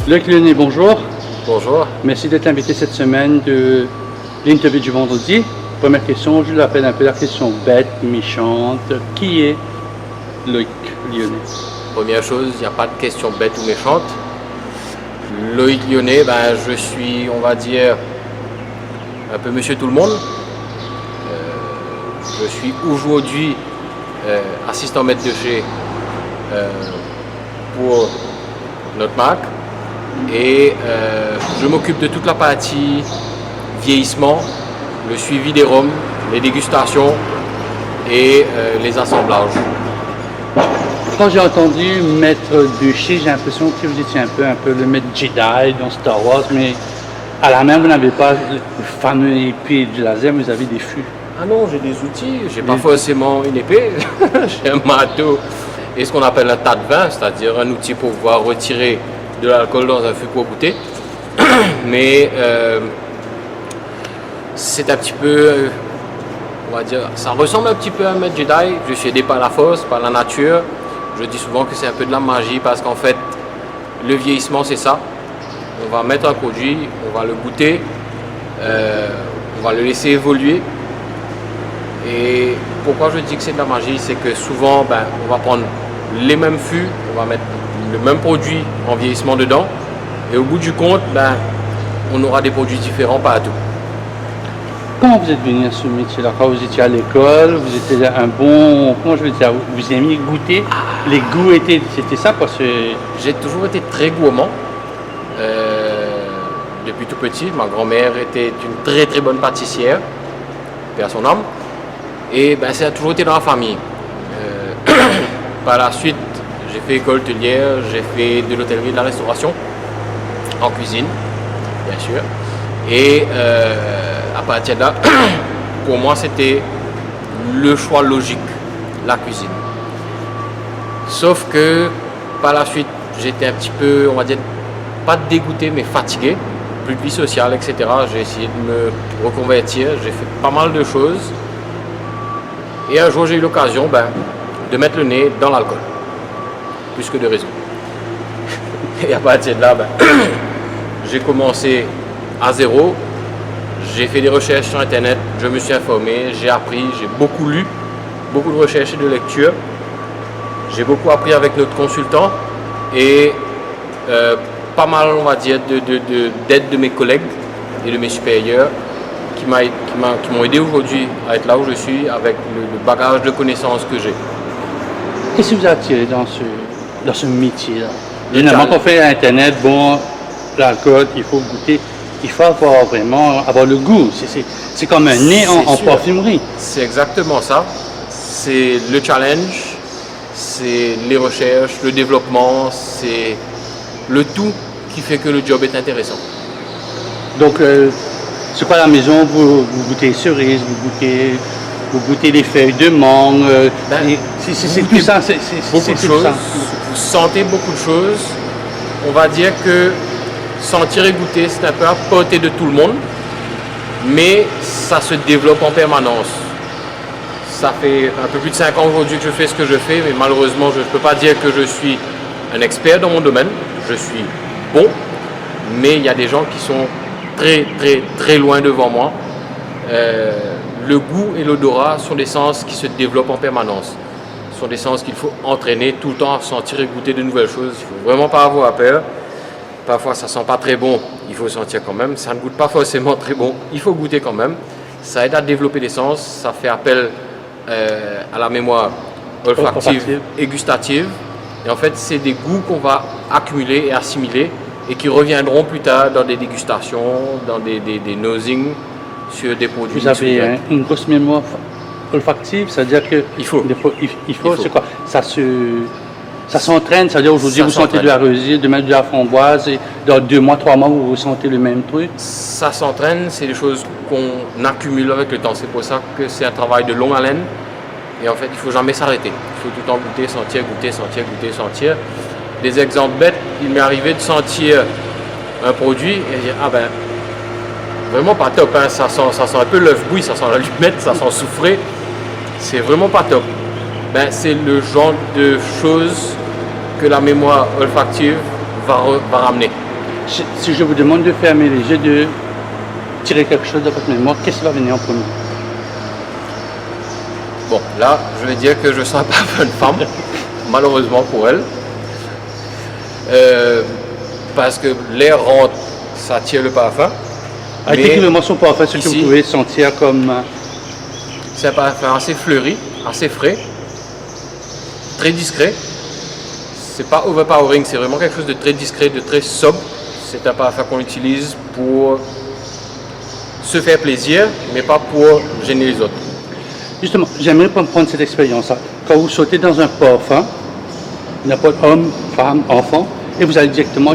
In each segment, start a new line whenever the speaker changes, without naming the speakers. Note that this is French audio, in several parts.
Luc Lyonnais, bonjour.
Bonjour.
Merci d'être invité cette semaine de l'interview du vendredi. Première question, je l'appelle un peu la question bête, méchante. Qui est Luc Lyonnais?
Première chose, il n'y a pas de question bête ou méchante. Loïc Lyonnais, je suis, on va dire, un peu monsieur tout le monde. Je suis aujourd'hui assistant maître de chez pour notre marque et je m'occupe de toute la partie vieillissement, le suivi des rhums, les dégustations et les assemblages.
Quand j'ai entendu maître de chez, j'ai l'impression que vous étiez un peu le maître Jedi dans Star Wars, mais à la main, vous n'avez pas le fameux épée du laser, vous avez des fûts.
Ah non, j'ai des outils, j'ai pas forcément une épée, j'ai un marteau et ce qu'on appelle un tas de vin, c'est-à-dire un outil pour pouvoir retirer de l'alcool dans un fût pour goûter. Mais c'est un petit peu, on va dire, ça ressemble un petit peu à un maître Jedi. Je suis aidé par la force, par la nature. Je dis souvent que c'est un peu de la magie parce qu'en fait, le vieillissement c'est ça. On va mettre un produit, on va le goûter, on va le laisser évoluer. Et pourquoi je dis que c'est de la magie, c'est que souvent, on va prendre les mêmes fûts, on va mettre le même produit en vieillissement dedans, et au bout du compte, on aura des produits différents partout.
Comment vous êtes venu à ce métier-là? Quand vous étiez à l'école, vous étiez un bon, comment je veux dire, vous aimiez goûter, les goûts c'était ça parce que...
J'ai toujours été très gourmand. Depuis tout petit, ma grand-mère était une très très bonne pâtissière, paix à son âme. Et ça a toujours été dans la famille. Par la suite, j'ai fait école hôtelière, j'ai fait de l'hôtellerie et de la restauration, en cuisine, bien sûr. Et à partir de là, pour moi, c'était le choix logique, la cuisine. Sauf que par la suite, j'étais un petit peu, on va dire, pas dégoûté, mais fatigué, plus de vie sociale, etc. J'ai essayé de me reconvertir, j'ai fait pas mal de choses. Et un jour, j'ai eu l'occasion de mettre le nez dans l'alcool, plus que de raison. Et à partir de là, j'ai commencé à zéro. J'ai fait des recherches sur Internet, je me suis informé, j'ai appris, j'ai beaucoup lu, beaucoup de recherches et de lectures. J'ai beaucoup appris avec notre consultant et pas mal, on va dire, d'aide de mes collègues et de mes supérieurs qui m'ont aidé aujourd'hui à être là où je suis avec le bagage de connaissances que j'ai.
Qu'est-ce qui vous a attiré dans ce métier-là? Généralement, quand on fait Internet, l'alcool, il faut goûter, il faut avoir le goût. C'est comme un nez en parfumerie.
C'est exactement ça. C'est le challenge, c'est les recherches, le développement, c'est le tout qui fait que le job est intéressant.
Donc, c'est quoi à la maison, vous goûtez cerises, vous goûtez les feuilles de mangue, c'est tout ça.
Beaucoup de choses. Vous sentez beaucoup de choses. On va dire que sentir et goûter, c'est un peu à portée de tout le monde, mais ça se développe en permanence. Ça fait un peu plus de 5 ans aujourd'hui que je fais ce que je fais, mais malheureusement, je ne peux pas dire que je suis un expert dans mon domaine. Je suis bon, mais il y a des gens qui sont très très très loin devant moi. Le goût et l'odorat sont des sens qui se développent en permanence. Ce sont des sens qu'il faut entraîner tout le temps à sentir et goûter de nouvelles choses. Il ne faut vraiment pas avoir peur. Parfois ça ne sent pas très bon, il faut sentir quand même. Ça ne goûte pas forcément très bon, il faut goûter quand même. Ça aide à développer les sens, ça fait appel à la mémoire olfactive et gustative. Et en fait, c'est des goûts qu'on va accumuler et assimiler et qui reviendront plus tard dans des dégustations, dans des nosings sur des produits.
Vous avez une grosse mémoire olfactive, c'est-à-dire que
il faut,
c'est quoi? Ça s'entraîne, c'est-à-dire aujourd'hui vous sentez de la rosée, demain de la framboise, et dans 2 mois, 3 mois vous ressentez le même truc?
Ça s'entraîne, c'est des choses qu'on accumule avec le temps. C'est pour ça que c'est un travail de longue haleine. Et en fait, il ne faut jamais s'arrêter. Il faut tout le temps goûter, sentir, goûter, sentir, goûter, sentir. Des exemples bêtes, il m'est arrivé de sentir un produit et dire vraiment pas top, hein. Ça sent un peu l'œuf bouilli, ça sent l'allumette, ça sent soufré. C'est vraiment pas top. C'est le genre de choses que la mémoire olfactive va ramener.
Si je vous demande de fermer les yeux, de tirer quelque chose de votre mémoire, qu'est-ce qui va venir en premier?
Bon, là, je vais dire que je sens pas bonne femme, malheureusement pour elle. Parce que l'air rentre, ça tire le parfum.
Décrivez-moi son parfum, ce que vous pouvez sentir comme...
C'est un parfum assez fleuri, assez frais, très discret. C'est pas overpowering, c'est vraiment quelque chose de très discret, de très sobre. C'est un parfum qu'on utilise pour se faire plaisir, mais pas pour gêner les autres.
Justement, j'aimerais prendre cette expérience. Quand vous sautez dans un parfum, n'importe homme, femme, enfant, et vous allez directement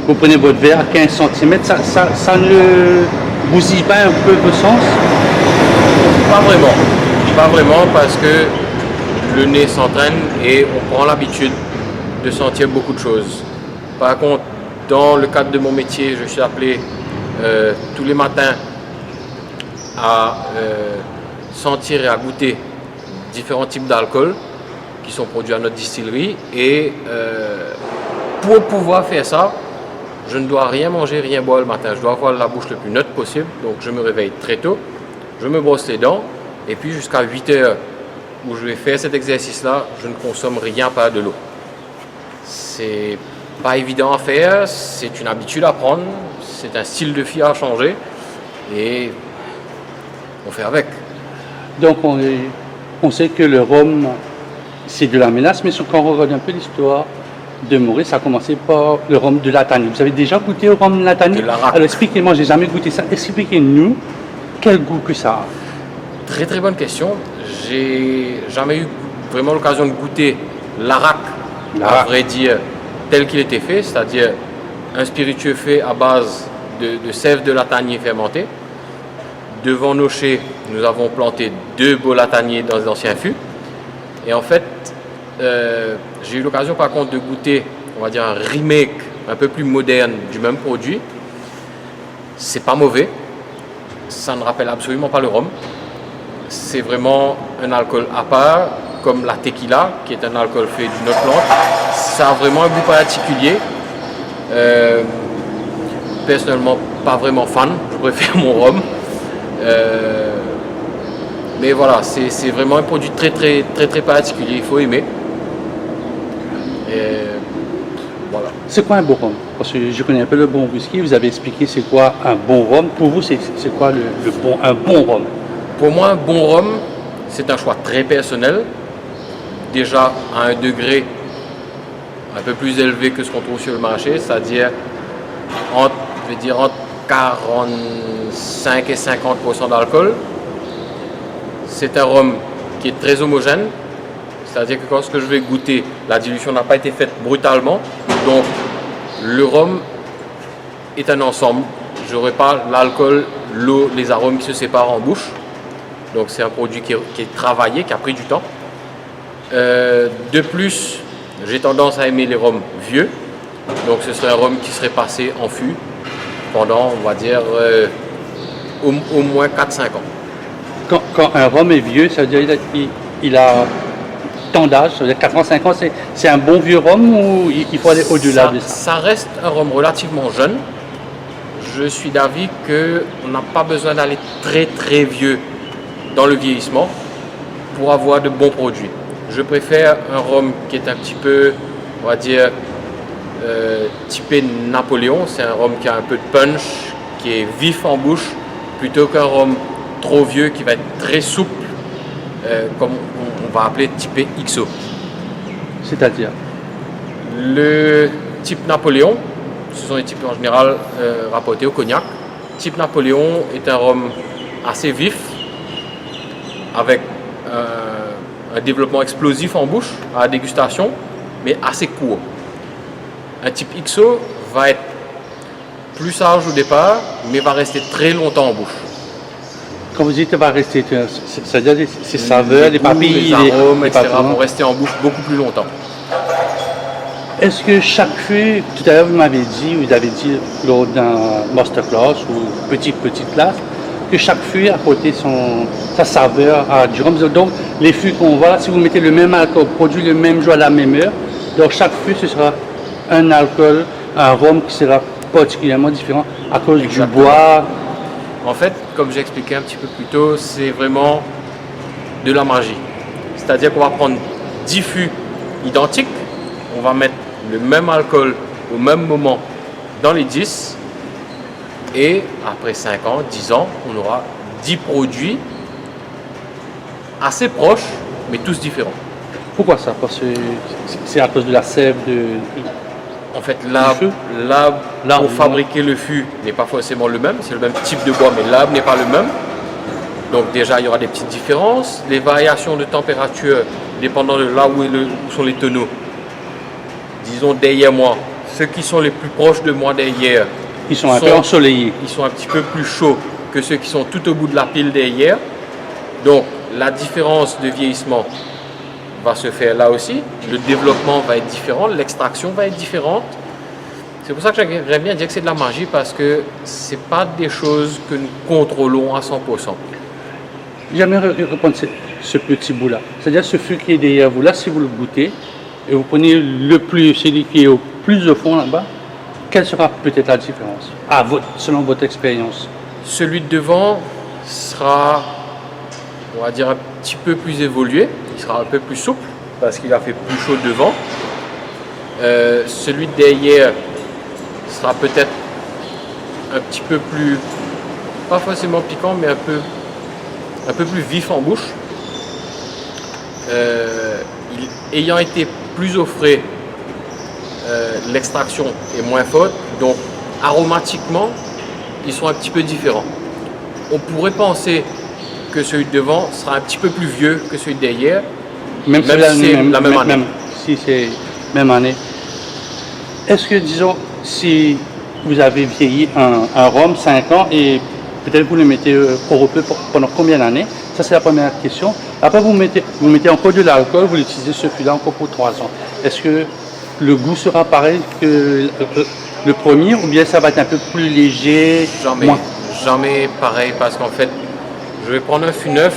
vous prenez votre verre à 15 cm, ça ne bousille pas un peu vos sens?
Pas vraiment. Pas vraiment parce que le nez s'entraîne et on prend l'habitude de sentir beaucoup de choses. Par contre, dans le cadre de mon métier, je suis appelé tous les matins à sentir et à goûter différents types d'alcool qui sont produits à notre distillerie. Et pour pouvoir faire ça, je ne dois rien manger, rien boire le matin. Je dois avoir la bouche le plus neutre possible. Donc je me réveille très tôt, je me brosse les dents et puis jusqu'à 8 heures où je vais faire cet exercice-là, je ne consomme rien par de l'eau. C'est pas évident à faire, c'est une habitude à prendre, c'est un style de vie à changer et on fait avec.
Donc on sait que le rhum, c'est de la mélasse, mais quand on regarde un peu l'histoire de Maurice, ça a commencé par le rhum de Latanie. Vous avez déjà goûté au rhum de Latanie? Alors expliquez-moi, j'ai jamais goûté ça. Expliquez-nous quel goût que ça a.
Très très bonne question. J'ai jamais eu vraiment l'occasion de goûter l'Arak, à vrai dire, tel qu'il était fait, c'est-à-dire un spiritueux fait à base de sève de latanier fermenté. Devant nos chais, nous avons planté 2 beaux lataniers dans les anciens fûts. Et en fait, j'ai eu l'occasion par contre de goûter, on va dire, un remake un peu plus moderne du même produit. C'est pas mauvais, ça ne rappelle absolument pas le rhum. C'est vraiment un alcool à part, comme la tequila, qui est un alcool fait d'une autre plante. Ça a vraiment un goût particulier. Personnellement, pas vraiment fan, je préfère mon rhum. Mais voilà, c'est vraiment un produit très très très très particulier, il faut aimer. Et voilà.
C'est quoi un bon rhum? Parce que je connais un peu le bon whisky, vous avez expliqué c'est quoi un bon rhum. Pour vous, c'est quoi un bon rhum?
Pour moi, un bon rhum, c'est un choix très personnel. Déjà à un degré un peu plus élevé que ce qu'on trouve sur le marché, c'est-à-dire entre 45 et 50% d'alcool. C'est un rhum qui est très homogène, c'est-à-dire que lorsque je vais goûter, la dilution n'a pas été faite brutalement, donc le rhum est un ensemble. Je n'aurai pas l'alcool, l'eau, les arômes qui se séparent en bouche. Donc c'est un produit qui est travaillé, qui a pris du temps. De plus, j'ai tendance à aimer les rhums vieux. Donc ce serait un rhum qui serait passé en fût pendant, on va dire, au moins 4-5 ans.
Quand un rhum est vieux, ça veut dire qu'il a tant d'âge, ça veut dire 4 ans, 5 ans, c'est un bon vieux rhum ou il faut aller au-delà de ça?
Ça reste un rhum relativement jeune. Je suis d'avis qu'on n'a pas besoin d'aller très très vieux dans le vieillissement pour avoir de bons produits. Je préfère un rhum qui est un petit peu, on va dire, typé Napoléon. C'est un rhum qui a un peu de punch, qui est vif en bouche, plutôt qu'un rhum trop vieux qui va être très souple, comme on va appeler typé XO.
C'est-à-dire?
Le type Napoléon, ce sont des types en général rapportés au cognac. Type Napoléon est un rhum assez vif, avec un développement explosif en bouche à la dégustation, mais assez court. Un type XO va être plus sage au départ, mais va rester très longtemps en bouche.
Quand vous dites va rester, c'est-à-dire ces saveurs, les papilles,
les arômes, etc. vont rester en bouche beaucoup plus longtemps.
Est-ce que chaque fût, tout à l'heure vous avez dit lors d'un masterclass ou petite classe, que chaque fût a apporté sa saveur à du rhum. Donc les fûts qu'on voit, si vous mettez le même alcool, produit le même jour à la même heure, donc chaque fût ce sera un alcool un rhum qui sera particulièrement différent à cause
Exactement.
du bois.
En fait, comme j'ai expliqué un petit peu plus tôt, c'est vraiment de la magie. C'est-à-dire qu'on va prendre 10 fûts identiques, on va mettre le même alcool au même moment dans les 10, et après 5 ans, 10 ans, on aura 10 produits assez proches, mais tous différents.
Pourquoi ça? Parce que c'est à cause de la sève
En fait,
feu?
l'arbre
L'arbre,
pour fabriquer le fût n'est pas forcément le même, c'est le même type de bois, mais l'arbre n'est pas le même. Donc déjà, il y aura des petites différences. Les variations de température, dépendant de là où sont les tonneaux. Disons derrière moi, ceux qui sont les plus proches de moi derrière,
Ils sont un peu ensoleillés.
ils sont un petit peu plus chauds que ceux qui sont tout au bout de la pile derrière. Donc la différence de vieillissement va se faire là aussi. Le développement va être différent, l'extraction va être différente. C'est pour ça que j'aimerais bien dire que c'est de la magie, parce que ce n'est pas des choses que nous contrôlons à 100%.
J'aimerais reprendre ce petit bout-là. C'est-à-dire ce fût qui est derrière vous là, si vous le goûtez, et vous prenez celui qui est au plus au fond là-bas, quelle sera peut-être la différence selon votre expérience?
Celui de devant sera, on va dire, un petit peu plus évolué. Il sera un peu plus souple parce qu'il a fait plus chaud devant. Celui de derrière sera peut-être un petit peu plus, pas forcément piquant, mais un peu plus vif en bouche. Ayant été plus au frais, l'extraction est moins forte, donc aromatiquement, ils sont un petit peu différents. On pourrait penser que celui de devant sera un petit peu plus vieux que celui de derrière, même si c'est la même année.
Même si c'est même année. Est-ce que, disons, si vous avez vieilli un rhum 5 ans et peut-être vous le mettez au repos pendant combien d'années? Ça, c'est la première question. Après, vous mettez encore de l'alcool, vous l'utilisez ce fût-là encore pour 3 ans. Est-ce que le goût sera pareil que le premier, ou bien ça va être un peu plus léger?
Jamais pareil, parce qu'en fait, je vais prendre un fût neuf,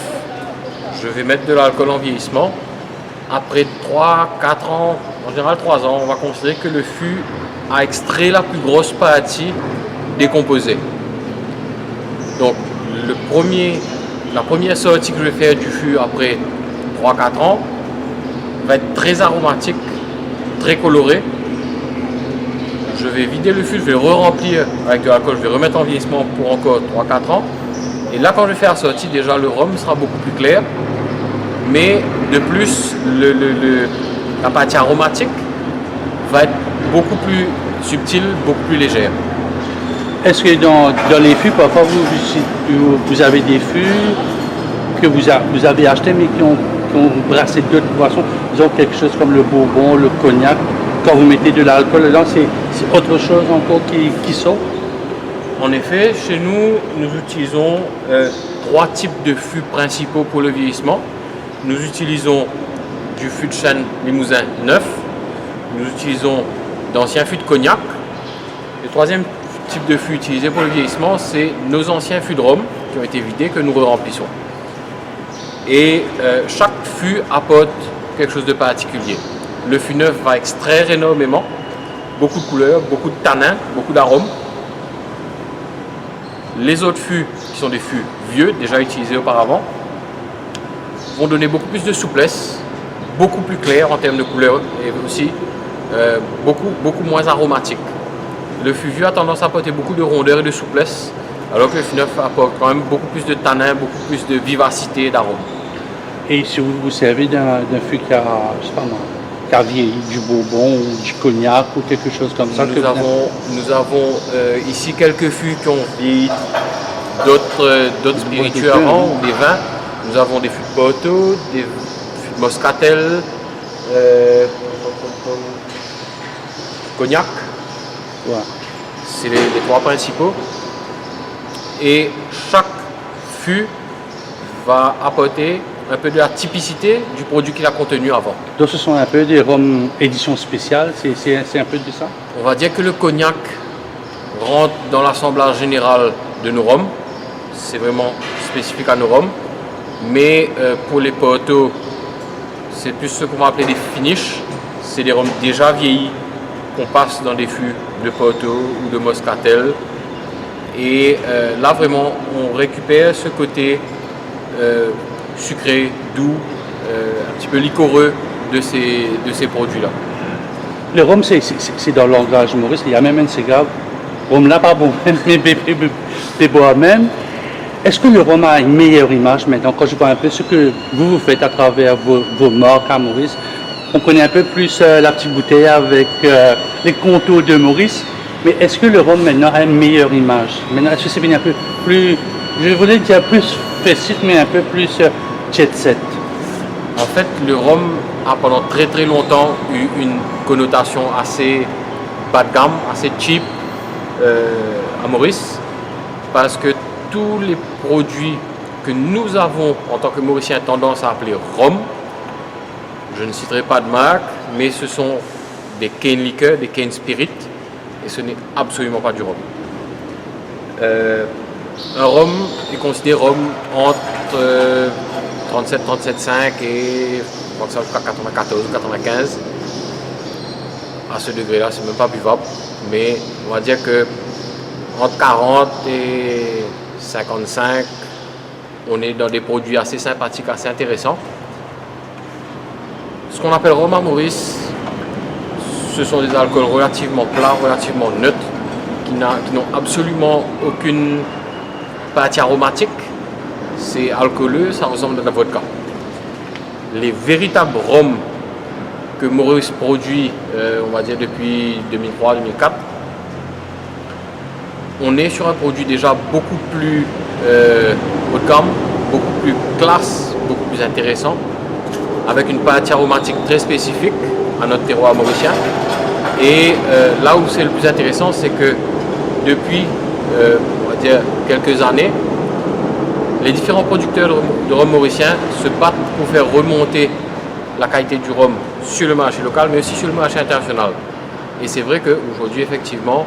je vais mettre de l'alcool en vieillissement. Après 3, 4 ans, en général 3 ans, on va considérer que le fût a extrait la plus grosse partie décomposée. Donc, la première sortie que je vais faire du fût après 3-4 ans va être très aromatique, très coloré. Je vais vider le fût, je vais le re-remplir avec de l'alcool, je vais remettre en vieillissement pour encore 3-4 ans. Et là, quand je vais faire la sortie, déjà le rhum sera beaucoup plus clair. Mais de plus, la partie aromatique va être beaucoup plus subtile, beaucoup plus légère.
Est-ce que dans les fûts, parfois vous avez des fûts que vous avez achetés mais qui ont brassé d'autres boissons, disons quelque chose comme le bourbon, le cognac, quand vous mettez de l'alcool dedans, c'est autre chose encore qui sort?
En effet, chez nous, nous utilisons 3 types de fûts principaux pour le vieillissement. Nous utilisons du fût de chêne limousin neuf, nous utilisons d'anciens fûts de cognac. Le troisième type de fût utilisé pour le vieillissement, c'est nos anciens fûts de rhum qui ont été vidés, que nous remplissons. Et chaque fût apporte quelque chose de particulier. Le fût neuf va extraire énormément, beaucoup de couleurs, beaucoup de tanins, beaucoup d'arômes. Les autres fûts, qui sont des fûts vieux, déjà utilisés auparavant, vont donner beaucoup plus de souplesse, beaucoup plus clair en termes de couleur et aussi beaucoup moins aromatique. Le fût vieux a tendance à apporter beaucoup de rondeur et de souplesse, alors que le fût neuf apporte quand même beaucoup plus de tanins, beaucoup plus de vivacité et d'arôme.
Et si vous vous servez d'un fût qui a, je sais pas moi, qui a vieilli, du bourbon ou du cognac ou quelque chose comme ça?
Nous avons ici quelques fûts qui ont vieilli d'autres spiritueux avant, ou des vins. Nous avons des fûts de Porto, des fûts de Moscatel, cognac.
Ouais.
C'est les 3 principaux. Et chaque fût va apporter un peu de la typicité du produit qu'il a contenu avant.
Donc ce sont un peu des rhums édition spéciale, c'est un peu de ça?
On va dire que le cognac rentre dans l'assemblage général de nos rhums. C'est vraiment spécifique à nos rhums. Mais pour les Porto, c'est plus ce qu'on va appeler des finishes. C'est des rhums déjà vieillis qu'on passe dans des fûts de Porto ou de Moscatel. Et là, vraiment, on récupère ce côté sucré, doux, un petit peu liquoreux de ces produits-là.
Le rhum, c'est dans le langage Maurice. Il y a même un cigare. Rhum là, pas bon, mais des bois même. Est-ce que le rhum a une meilleure image maintenant? Quand je vois un peu ce que vous faites à travers vos marques à Maurice, on connaît un peu plus la petite bouteille avec les contours de Maurice. Mais est-ce que le rhum maintenant a une meilleure image? Maintenant, est-ce que c'est bien un peu plus, je voulais dire plus festif, mais un peu plus jet set?
En fait, le rhum a pendant très très longtemps eu une connotation assez bas de gamme, assez cheap à Maurice, parce que tous les produits que nous avons en tant que Mauriciens tendance à appeler rhum, je ne citerai pas de marque, mais ce sont des cane liqueurs, des cane spirit, et ce n'est absolument pas du rhum. Un rhum est considéré rhum entre 37, 37,5 et je crois que ça jusqu'à 94 ou 95. À ce degré-là, c'est même pas buvable, mais on va dire que entre 40 et 55, on est dans des produits assez sympathiques, assez intéressants. Ce qu'on appelle rhum à Maurice, ce sont des alcools relativement plats, relativement neutres, qui n'ont absolument aucune pâte aromatique. C'est alcooleux, ça ressemble à de la vodka. Les véritables rhums que Maurice produit, on va dire depuis 2003-2004, on est sur un produit déjà beaucoup plus haut de gamme, beaucoup plus classe, beaucoup plus intéressant, avec une pâte aromatique très spécifique à notre terroir mauricien. Et là où c'est le plus intéressant, c'est que depuis, on va dire, quelques années, les différents producteurs de rhum mauricien se battent pour faire remonter la qualité du rhum sur le marché local, mais aussi sur le marché international. Et c'est vrai qu'aujourd'hui, effectivement,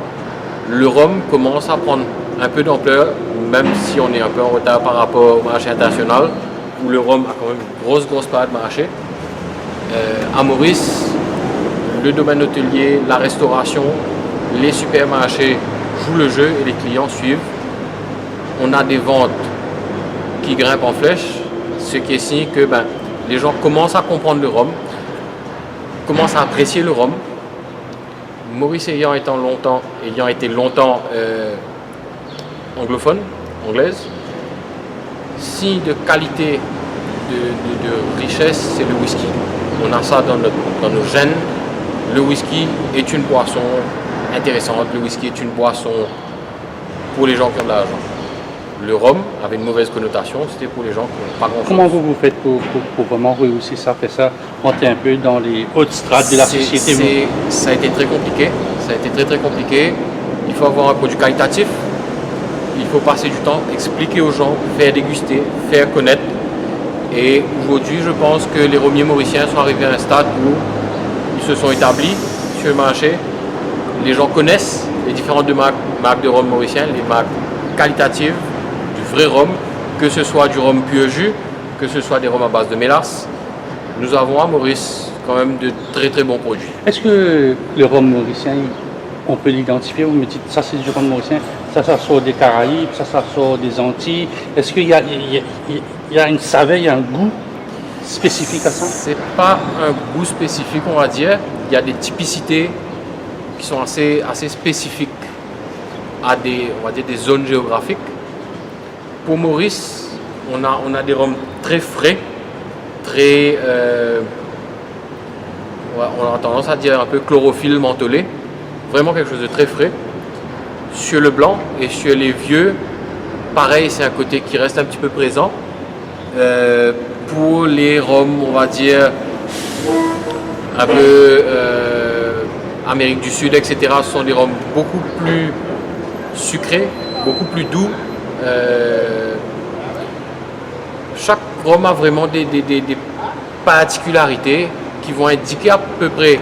le rhum commence à prendre un peu d'ampleur, même si on est un peu en retard par rapport au marché international, où le rhum a quand même une grosse part de marché. À Maurice, le domaine hôtelier, la restauration, les supermarchés jouent le jeu et les clients suivent. On a des ventes qui grimpent en flèche, ce qui est signe que les gens commencent à comprendre le rhum, commencent à apprécier le rhum. Maurice ayant été longtemps anglophone, anglaise, signe de qualité, de richesse, c'est le whisky. On a ça dans nos gènes. Le whisky est une boisson intéressante, le whisky est une boisson pour les gens qui ont de l'argent. Le rhum avait une mauvaise connotation, c'était pour les gens qui n'ont pas grand-chose.
Comment vous faites pour vraiment réussir ça, faire ça, monter un peu dans les hautes strates de la société?
Ça a été très compliqué. Ça a été très compliqué. Il faut avoir un produit qualitatif. Il faut passer du temps, expliquer aux gens, faire déguster, faire connaître. Et aujourd'hui, je pense que les rhummiers mauriciens sont arrivés à un stade où ils se sont établis sur le marché. Les gens connaissent les différentes marques de rhum mauricien, les marques qualitatives, du vrai rhum, que ce soit du rhum pur jus, que ce soit des rhums à base de mélasse. Nous avons à Maurice quand même de très bons produits.
Est-ce que le rhum mauricien, on peut l'identifier? Vous me dites, ça c'est du rhum mauricien, ça sort des Caraïbes, ça sort des Antilles. Est-ce qu'il y a une saveur, il y a un goût spécifique à ça?
C'est pas un goût spécifique, on va dire. Il y a des typicités qui sont assez spécifiques à on va dire des zones géographiques. Pour Maurice, on a des rhums très frais, très on a tendance à dire un peu chlorophylle mentholé, vraiment quelque chose de très frais. Sur le blanc et sur les vieux, pareil, c'est un côté qui reste un petit peu présent. Pour les rhums, on va dire un peu Amérique du Sud, etc., ce sont des rhums beaucoup plus sucrés, beaucoup plus doux. Chaque rhum a vraiment des particularités qui vont indiquer à peu près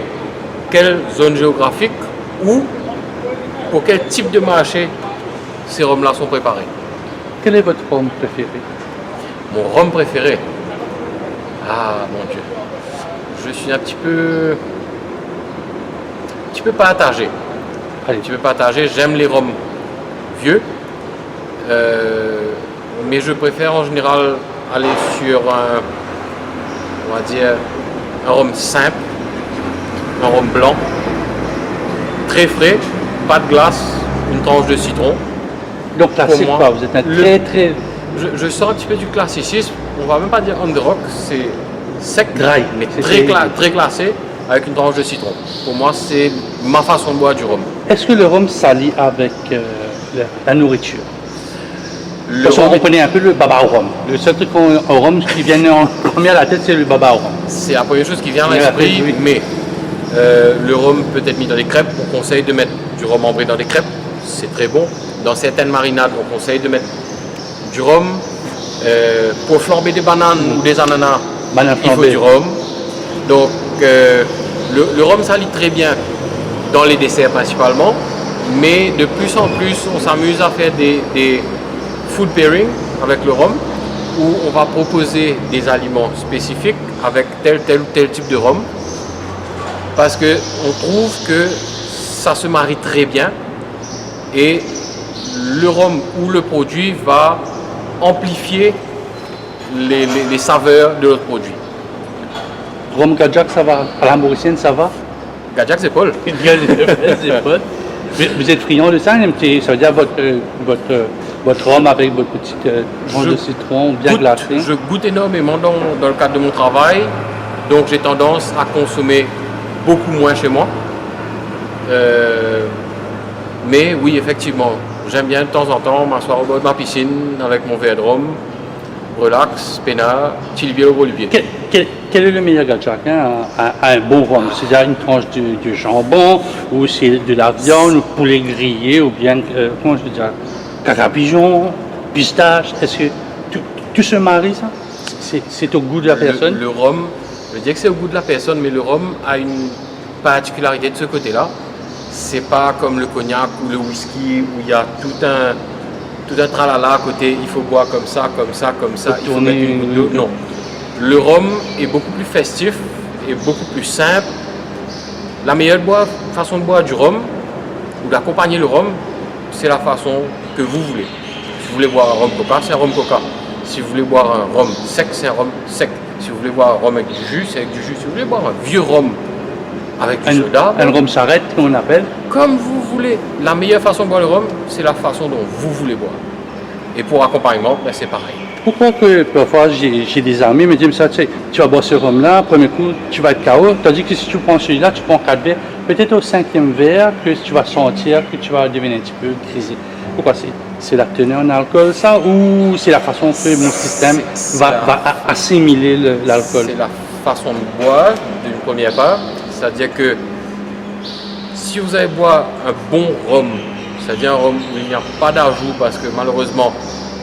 quelle zone géographique ou pour quel type de marché ces rhums-là sont préparés.
Quel est votre rhum préféré?
Mon rhum préféré? Ah mon Dieu, je suis un petit peu peux partager.
Allez.
Tu peux partager. J'aime les rhums vieux, mais je préfère en général aller sur on va dire, un rhum simple, un rhum blanc, très frais, pas de glace, une tranche de citron.
Donc classique
moi,
quoi, vous êtes un très
Je sors un petit peu du classicisme, on va même pas dire on the rock, c'est sec,
Dry,
mais
c'est
très classé, avec une tranche de citron. Pour moi, c'est ma façon de boire du rhum.
Est-ce que le rhum s'allie avec la nourriture?
Le
Parce qu'on
rhum,
connaît un peu le baba au rhum. Le seul truc au rhum qui vient en premier à la tête, c'est le baba au rhum.
c'est la première chose qui vient à
Oui,
l'esprit,
oui.
mais le rhum peut être mis dans des crêpes. On conseille de mettre du rhum ambré dans des crêpes, c'est très bon. Dans certaines marinades, on conseille de mettre du rhum. Pour flamber des bananes ou des ananas,
Banane
il faut
flambée.
du rhum. Donc le rhum s'allie très bien dans les desserts principalement, mais de plus en plus on s'amuse à faire des food pairing avec le rhum, où on va proposer des aliments spécifiques avec tel ou tel type de rhum, parce qu'on trouve que ça se marie très bien et le rhum ou le produit va amplifier les saveurs de notre produit.
Rhum Gajak, ça va? À la mauricienne, ça va?
Gajak, c'est Paul.
Vous êtes friand de ça, un petit, ça veut dire votre rhum avec votre petite tranche de citron bien glacée?
Je goûte énormément dans le cadre de mon travail, donc j'ai tendance à consommer beaucoup moins chez moi. Mais oui, effectivement, j'aime bien de temps en temps m'asseoir au bord de ma piscine avec mon verre de rhum, relax, peinard, tilbier au volipier.
Quel est le meilleur Gajak à un bon rhum? C'est-à-dire une tranche de jambon, ou c'est de la viande, ou poulet grillé, ou bien, comment je veux dire, cacapigeon, pistache? Est-ce que tout se marie, ça? C'est au goût de la personne?
Le rhum, je dis que c'est au goût de la personne, mais le rhum a une particularité de ce côté-là. C'est pas comme le cognac ou le whisky où il y a tout un tralala à côté, il faut boire comme ça, il faut mettre une goutte d'eau. Non. Le rhum est beaucoup plus festif et beaucoup plus simple. La meilleure façon de boire du rhum ou d'accompagner le rhum, c'est la façon que vous voulez. Si vous voulez boire un rhum coca, c'est un rhum coca. Si vous voulez boire un rhum sec, c'est un rhum sec. Si vous voulez boire un rhum avec du jus, c'est avec du jus. Si vous voulez boire un vieux rhum avec du soda,
Un rhum s'arrête, qu'on appelle.
comme vous voulez. La meilleure façon de boire le rhum, c'est la façon dont vous voulez boire. Et pour accompagnement, ben c'est pareil.
Pourquoi que parfois j'ai des amis qui me disent ça, tu sais, tu vas boire ce rhum-là, premier coup, tu vas être KO, tandis que si tu prends celui-là, tu prends 4 verres, peut-être au 5e verre que tu vas sentir que tu vas devenir un petit peu grisé. Pourquoi c'est la teneur en alcool, ça, ou c'est la façon que mon système va assimiler l'alcool?
C'est la façon de boire, d'une première part. C'est-à-dire que si vous allez boire un bon rhum, c'est-à-dire un rhum où il n'y a pas d'ajout, parce que malheureusement,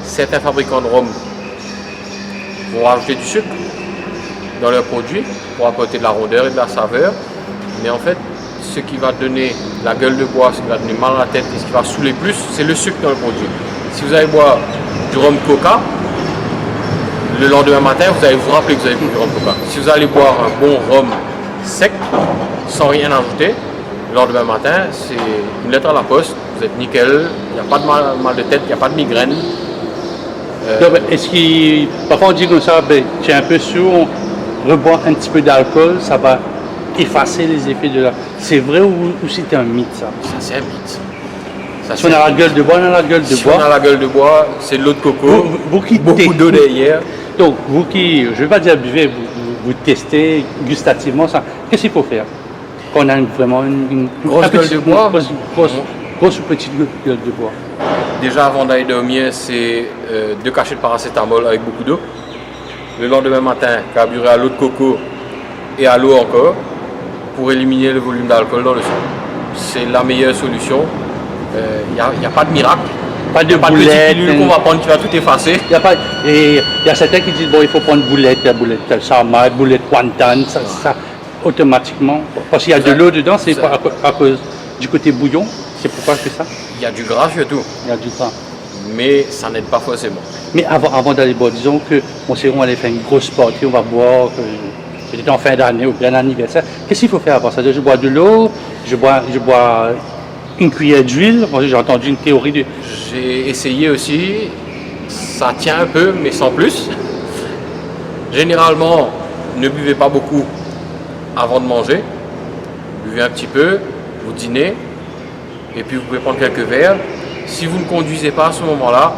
certains fabricants de rhum vont rajouter du sucre dans leurs produits pour apporter de la rondeur et de la saveur. Mais en fait, ce qui va donner la gueule de bois, ce qui va donner mal à la tête et ce qui va saouler plus, c'est le sucre dans le produit. Si vous allez boire du rhum coca, le lendemain matin, vous allez vous rappeler que vous avez bu du rhum coca. Si vous allez boire un bon rhum sec, sans rien ajouter, le lendemain matin, c'est une lettre à la poste, vous êtes nickel, il n'y a pas de mal de tête, il n'y a pas de migraine.
Est-ce qu'il, parfois on dit comme ça, ben, tu es un peu sourd, on reboit un petit peu d'alcool, ça va effacer les effets de la... C'est vrai ou c'est un mythe, ça?
Ça, c'est un mythe.
Si on a la gueule de bois, on a la gueule de
Si
bois.
on a la gueule de bois, c'est de l'eau de coco, beaucoup d'eau derrière.
Donc, vous qui, je ne vais pas dire buvez, vous testez gustativement ça. Qu'est-ce qu'il faut faire quand on a vraiment une
Grosse gueule de bois.
Grosse ou petite gueule de bois?
Déjà, avant d'aller dormir, c'est 2 cachets de paracétamol avec beaucoup d'eau. Le lendemain matin, carburer à l'eau de coco et à l'eau encore pour éliminer le volume d'alcool dans le sang. C'est la meilleure solution. Il n'y a pas de miracle.
Pas de
petite
boulette.
pilule qu'on va prendre qui va tout effacer.
Il y a certains qui disent bon, il faut prendre boulette Salma, boulette Wantan, ça automatiquement. Parce qu'il y a de l'eau dedans, c'est à cause du côté bouillon. C'est pourquoi je fais ça.
Il y a du gras surtout.
Il y a du gras.
Mais ça n'aide pas forcément.
Mais avant d'aller boire, disons que on sait on allait faire une grosse partie, on va boire, peut-être en fin d'année ou bien un anniversaire. Qu'est-ce qu'il faut faire avant ça? Je bois de l'eau, je bois une cuillère d'huile. Moi, j'ai entendu une théorie de...
J'ai essayé aussi, ça tient un peu, mais sans plus. Généralement, ne buvez pas beaucoup avant de manger. Buvez un petit peu, vous dînez, et puis vous pouvez prendre quelques verres. Si vous ne conduisez pas à ce moment-là,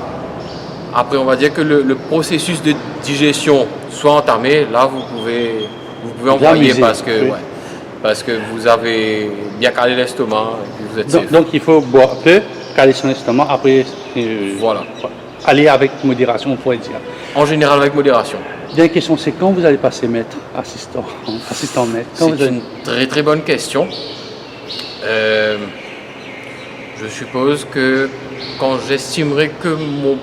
après on va dire que le processus de digestion soit entamé, là vous pouvez envoyer parce que,
oui.
parce que vous avez bien calé l'estomac et puis vous êtes safe.
Donc il faut boire peu, caler son estomac, après
Voilà.
aller avec modération, on pourrait dire.
En général avec modération.
Dernière question, c'est quand vous allez passer maître, assistant maître? Quand vous
C'est
allez...
une très très bonne question. Je suppose que quand j'estimerai que mon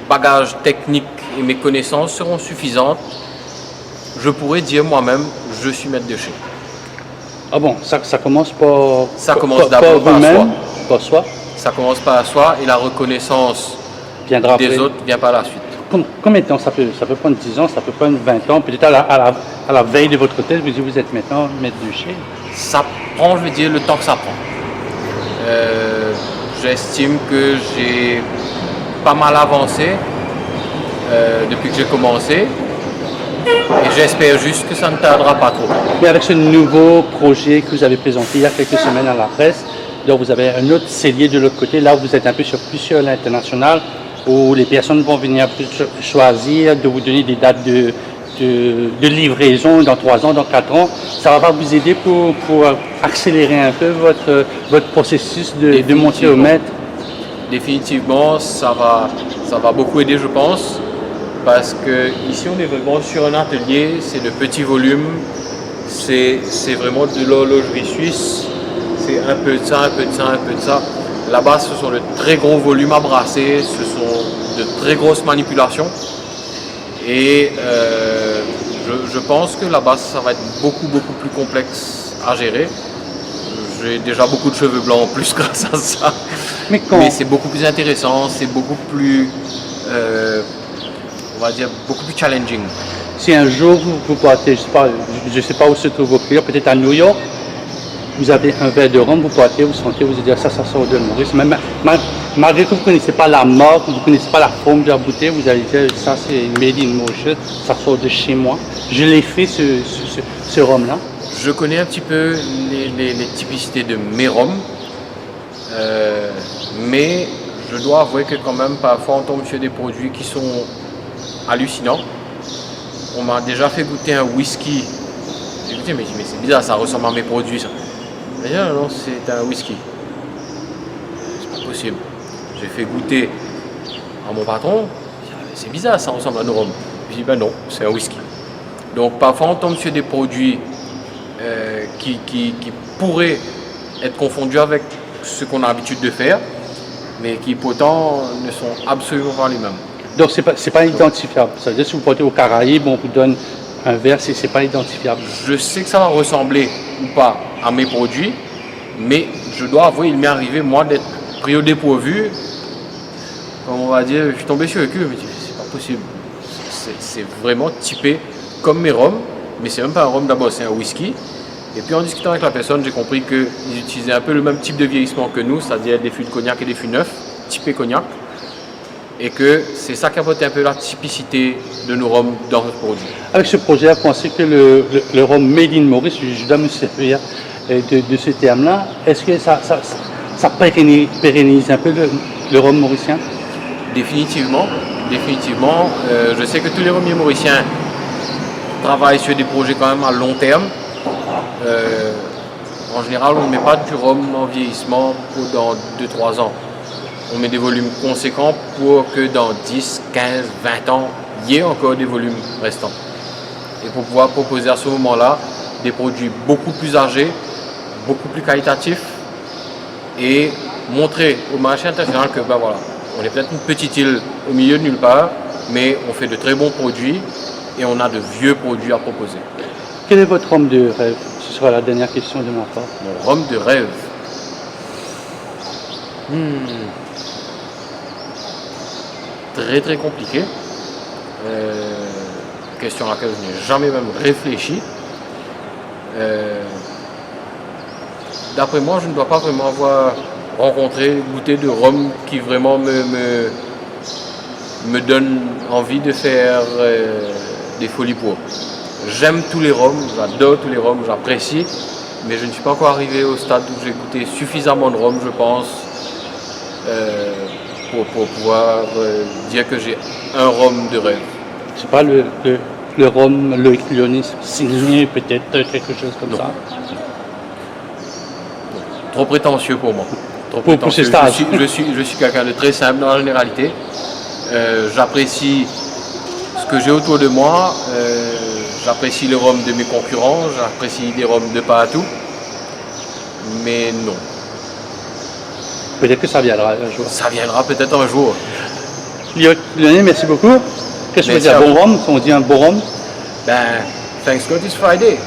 bagage technique et mes connaissances seront suffisantes, je pourrais dire moi-même, je suis maître de chai.
Ah bon, ça commence par...
Ça commence d'abord par soi.
Par soi.
Ça commence par soi et la reconnaissance
Viendra
des
après.
autres vient par la suite.
Combien de temps ça peut prendre 10 ans, ça peut prendre 20 ans, peut-être à la veille de votre thèse, vous êtes maintenant maître de chai.
Ça prend, je veux dire, le temps que ça prend. J'estime que j'ai pas mal avancé depuis que j'ai commencé et j'espère juste que ça ne tardera pas trop.
Mais avec ce nouveau projet que vous avez présenté il y a quelques semaines à la presse, donc vous avez un autre cellier de l'autre côté, là où vous êtes un peu plus sur l'international, où les personnes vont venir choisir de vous donner des dates de livraison dans 3 ans, dans 4 ans. Ça va vous aider pour accélérer un peu votre processus de monter au maître?
Définitivement, ça va beaucoup aider, je pense, parce que ici on est vraiment sur un atelier, c'est de petits volumes, c'est vraiment de l'horlogerie suisse, c'est un peu de ça, un peu de ça, un peu de ça. Là-bas, ce sont de très gros volumes à brasser, ce sont de très grosses manipulations. Et je pense que là-bas, ça va être beaucoup plus complexe à gérer. J'ai déjà beaucoup de cheveux blancs en plus grâce à ça. Mais c'est beaucoup plus intéressant, c'est beaucoup plus, on va dire, beaucoup plus challenging.
Si un jour vous partez, je ne sais pas où se trouve vos clients, peut-être à New York, vous avez un verre de rhum, vous partez, vous sentez, vous dites ça sort de Maurice. Même, malgré que vous ne connaissez pas la marque, vous ne connaissez pas la forme de la bouteille, vous allez dire ça c'est made in Mauritius, ça sort de chez moi. Je l'ai fait ce rhum-là.
Je connais un petit peu les typicités de mes rhums, mais je dois avouer que quand même parfois on tombe sur des produits qui sont hallucinants. On m'a déjà fait goûter un whisky. J'ai goûté, mais c'est bizarre, ça ressemble à mes produits ça. D'ailleurs, non, c'est un whisky. C'est pas possible. J'ai fait goûter à mon patron. C'est bizarre, ça ressemble à nos rhums. Je dis, ben non, c'est un whisky. Donc parfois on tombe sur des produits qui pourraient être confondus avec ce qu'on a l'habitude de faire, mais qui pourtant ne sont absolument pas les mêmes.
Donc c'est pas identifiable. Ça veut dire si vous portez aux Caraïbes, on vous donne un verre, c'est pas identifiable.
Je sais que ça va ressembler ou pas à mes produits, mais je dois avouer, il m'est arrivé moi d'être pris au dépourvu. Comme on va dire, je suis tombé sur le cul, mais c'est pas possible. C'est vraiment typé comme mes rhums, mais c'est même pas un rhum d'abord, c'est un whisky. Et puis en discutant avec la personne, j'ai compris qu'ils utilisaient un peu le même type de vieillissement que nous, c'est-à-dire des fûts de cognac et des fûts neufs, typés cognac. Et que c'est ça qui apporte un peu la typicité de nos rhums dans notre produit.
Avec ce projet, vous pensez que le rhum Made in Maurice, je dois me servir de ce terme-là, est-ce que ça pérennise un peu le rhum mauricien?
Définitivement. Je sais que tous les rhummiers mauriciens travaillent sur des projets quand même à long terme. En général, on ne met pas du rhum en vieillissement pour dans 2-3 ans. On met des volumes conséquents pour que dans 10, 15, 20 ans, il y ait encore des volumes restants. Et pour pouvoir proposer à ce moment-là des produits beaucoup plus âgés, beaucoup plus qualitatifs et montrer au marché international que ben voilà, on est peut-être une petite île au milieu de nulle part, mais on fait de très bons produits et on a de vieux produits à proposer.
Quel est votre rhum de rêve? Ce sera la dernière question de ma part.
Mon rhum de rêve. Très compliqué. Question à laquelle je n'ai jamais même réfléchi. d'après moi, je ne dois pas vraiment avoir rencontré, goûté de rhum qui vraiment me donne envie de faire des folies pour. J'aime tous les rhums, j'adore tous les rhums, j'apprécie, mais je ne suis pas encore arrivé au stade où j'ai goûté suffisamment de rhum, je pense, pour pouvoir dire que j'ai un rhum de rêve.
C'est pas le rhum, le Clonis signé peut-être, quelque chose comme
Non.
ça.
Trop prétentieux pour moi. Trop
Pour
prétentieux.
ce stage.
Je suis quelqu'un de très simple dans la généralité. J'apprécie ce que j'ai autour de moi. J'apprécie le rhum de mes concurrents. J'apprécie des rhums de partout. Mais non.
Peut-être que ça viendra un jour.
Ça viendra peut-être un jour.
Lionel, merci beaucoup. Qu'est-ce que je veux
Merci
dire?
à
Bon rhum, on dit un bon rhum.
Ben, thanks God it's Friday.